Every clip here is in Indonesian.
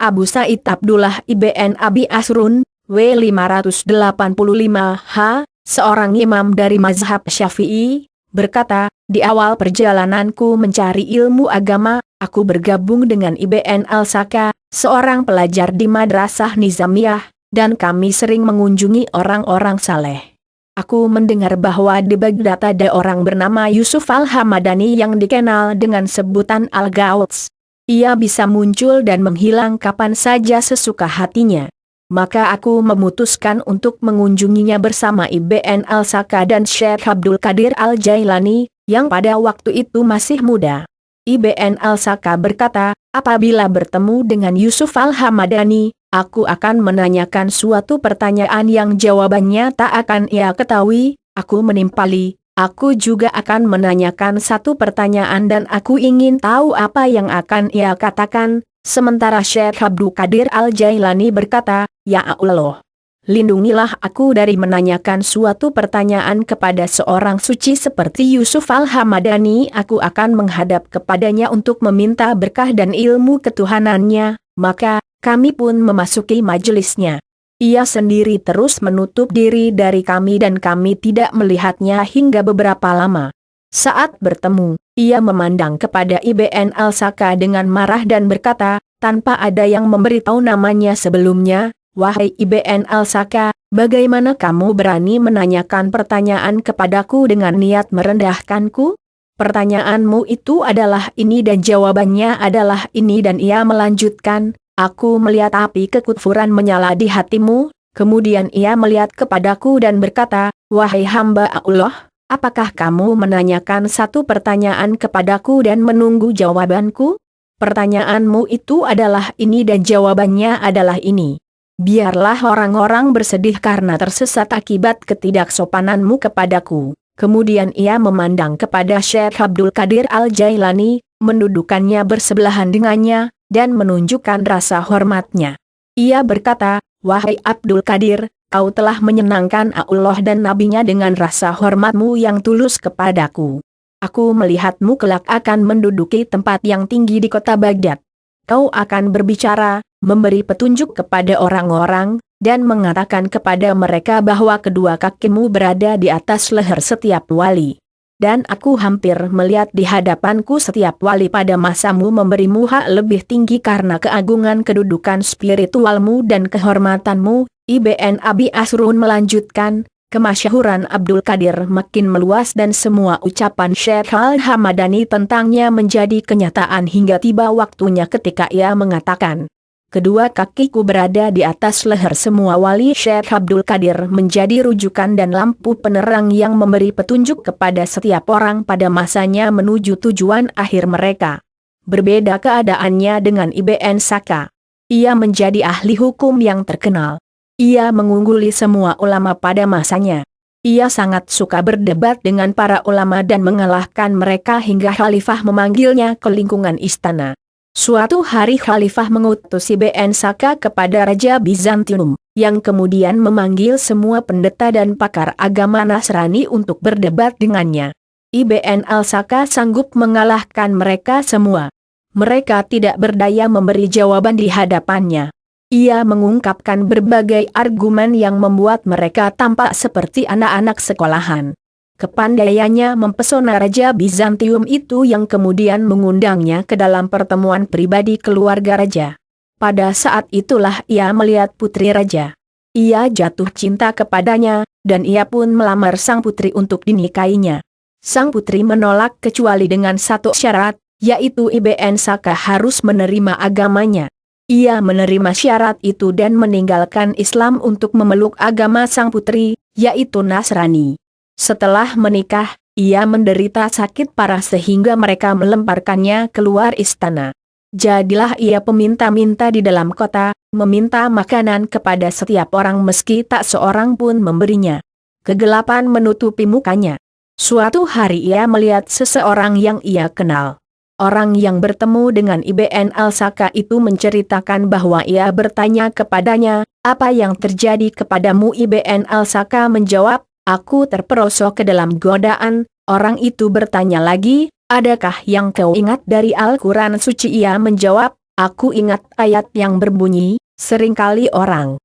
Abu Said Abdullah ibn Abi Asrun, W585H, seorang imam dari mazhab Syafi'i, berkata, di awal perjalananku mencari ilmu agama, aku bergabung dengan Ibn Al-Saka, seorang pelajar di Madrasah Nizamiyah, dan kami sering mengunjungi orang-orang saleh. Aku mendengar bahwa di Baghdad ada orang bernama Yusuf Al-Hamadani yang dikenal dengan sebutan Al-Gauts. Ia bisa muncul dan menghilang kapan saja sesuka hatinya. Maka aku memutuskan untuk mengunjunginya bersama Ibn Al-Saka dan Syekh Abdul Qadir Al-Jailani, yang pada waktu itu masih muda. Ibn Al-Saka berkata, apabila bertemu dengan Yusuf Al-Hamadani, aku akan menanyakan suatu pertanyaan yang jawabannya tak akan ia ketahui. Aku menimpali, aku juga akan menanyakan satu pertanyaan dan aku ingin tahu apa yang akan ia katakan. Sementara Syekh Abdul Qadir Al-Jailani berkata, ya Allah, lindungilah aku dari menanyakan suatu pertanyaan kepada seorang suci seperti Yusuf Al-Hamadani. Aku akan menghadap kepadanya untuk meminta berkah dan ilmu ketuhanannya. Maka, kami pun memasuki majelisnya. Ia sendiri terus menutup diri dari kami dan kami tidak melihatnya hingga beberapa lama. Saat bertemu, ia memandang kepada Ibn Al-Saka dengan marah dan berkata, tanpa ada yang memberitahu namanya sebelumnya, wahai Ibn Al-Saka, bagaimana kamu berani menanyakan pertanyaan kepadaku dengan niat merendahkanku? Pertanyaanmu itu adalah ini dan jawabannya adalah ini, dan ia melanjutkan, aku melihat api kekufuran menyala di hatimu. Kemudian ia melihat kepadaku dan berkata, wahai hamba Allah, apakah kamu menanyakan satu pertanyaan kepadaku dan menunggu jawabanku? Pertanyaanmu itu adalah ini dan jawabannya adalah ini. Biarlah orang-orang bersedih karena tersesat akibat ketidaksopananmu kepadaku. Kemudian ia memandang kepada Syekh Abdul Qadir Al-Jailani, mendudukannya bersebelahan dengannya, dan menunjukkan rasa hormatnya. Ia berkata, wahai Abdul Qadir, kau telah menyenangkan Allah dan Nabi-Nya dengan rasa hormatmu yang tulus kepadaku. Aku melihatmu kelak akan menduduki tempat yang tinggi di kota Baghdad. Kau akan berbicara, memberi petunjuk kepada orang-orang, dan mengatakan kepada mereka bahwa kedua kakimu berada di atas leher setiap wali. Dan aku hampir melihat di hadapanku setiap wali pada masamu memberimu hak lebih tinggi karena keagungan kedudukan spiritualmu dan kehormatanmu. Ibn Abi Asrun melanjutkan, kemasyhuran Abdul Qadir makin meluas dan semua ucapan Syekh Al-Hamadani tentangnya menjadi kenyataan hingga tiba waktunya ketika ia mengatakan, kedua kakiku berada di atas leher semua wali. Syekh Abdul Qadir menjadi rujukan dan lampu penerang yang memberi petunjuk kepada setiap orang pada masanya menuju tujuan akhir mereka. Berbeda keadaannya dengan Ibn Saka. Ia menjadi ahli hukum yang terkenal. Ia mengungguli semua ulama pada masanya. Ia sangat suka berdebat dengan para ulama dan mengalahkan mereka hingga khalifah memanggilnya ke lingkungan istana. Suatu hari khalifah mengutus Ibn Saka kepada Raja Bizantium, yang kemudian memanggil semua pendeta dan pakar agama Nasrani untuk berdebat dengannya. Ibn Al-Saka sanggup mengalahkan mereka semua. Mereka tidak berdaya memberi jawaban di hadapannya. Ia mengungkapkan berbagai argumen yang membuat mereka tampak seperti anak-anak sekolahan. Kepandaiannya mempesona Raja Bizantium itu yang kemudian mengundangnya ke dalam pertemuan pribadi keluarga raja. Pada saat itulah ia melihat putri raja. Ia jatuh cinta kepadanya, dan ia pun melamar sang putri untuk dinikahinya. Sang putri menolak kecuali dengan satu syarat, yaitu Ibn Saka harus menerima agamanya. Ia menerima syarat itu dan meninggalkan Islam untuk memeluk agama sang putri, yaitu Nasrani. Setelah menikah, ia menderita sakit parah sehingga mereka melemparkannya keluar istana. Jadilah ia peminta-minta di dalam kota, meminta makanan kepada setiap orang meski tak seorang pun memberinya. Kegelapan menutupi mukanya. Suatu hari ia melihat seseorang yang ia kenal. Orang yang bertemu dengan Ibn Al-Saka itu menceritakan bahwa ia bertanya kepadanya, apa yang terjadi kepadamu? Ibn Al-Saka menjawab, aku terperosok ke dalam godaan. Orang itu bertanya lagi, adakah yang kau ingat dari Al-Quran suci? Ia menjawab, Aku ingat ayat yang berbunyi, seringkali orang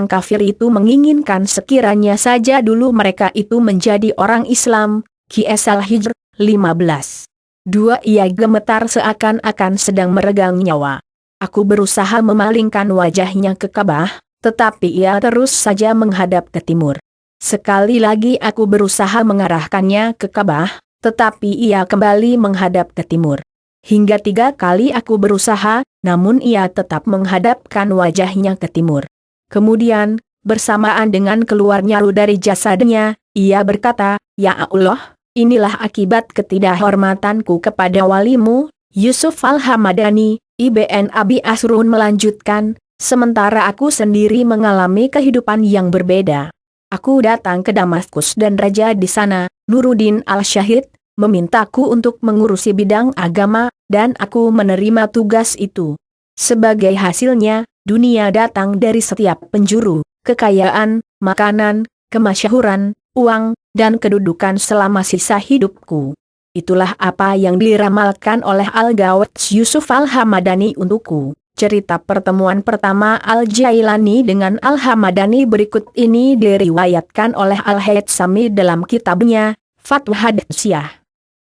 kafir itu menginginkan sekiranya saja dulu mereka itu menjadi orang Islam. Qs Al-Hijr 15. Ia gemetar seakan-akan sedang meregang nyawa. Aku berusaha memalingkan wajahnya ke Ka'bah, tetapi ia terus saja menghadap ke timur. Sekali lagi aku berusaha mengarahkannya ke Ka'bah, tetapi ia kembali menghadap ke timur. Hingga 3 kali aku berusaha, namun ia tetap menghadapkan wajahnya ke timur. Kemudian, bersamaan dengan keluarnya ruh dari jasadnya, ia berkata, "Ya Allah, inilah akibat ketidakhormatanku kepada walimu." Yusuf Al-Hamadani, Ibn Abi Asrun melanjutkan, "Sementara aku sendiri mengalami kehidupan yang berbeda. Aku datang ke Damaskus dan raja di sana, Nuruddin Al-Syahid, memintaku untuk mengurusi bidang agama, dan aku menerima tugas itu. Sebagai hasilnya, dunia datang dari setiap penjuru, kekayaan, makanan, kemasyhuran, uang, dan kedudukan selama sisa hidupku. Itulah apa yang diramalkan oleh Al-Gawats Yusuf Al-Hamadani untukku." Cerita pertemuan pertama Al-Jailani dengan Al-Hamadani berikut ini diriwayatkan oleh Al-Haythami dalam kitabnya, Fatwa Haditsiyah.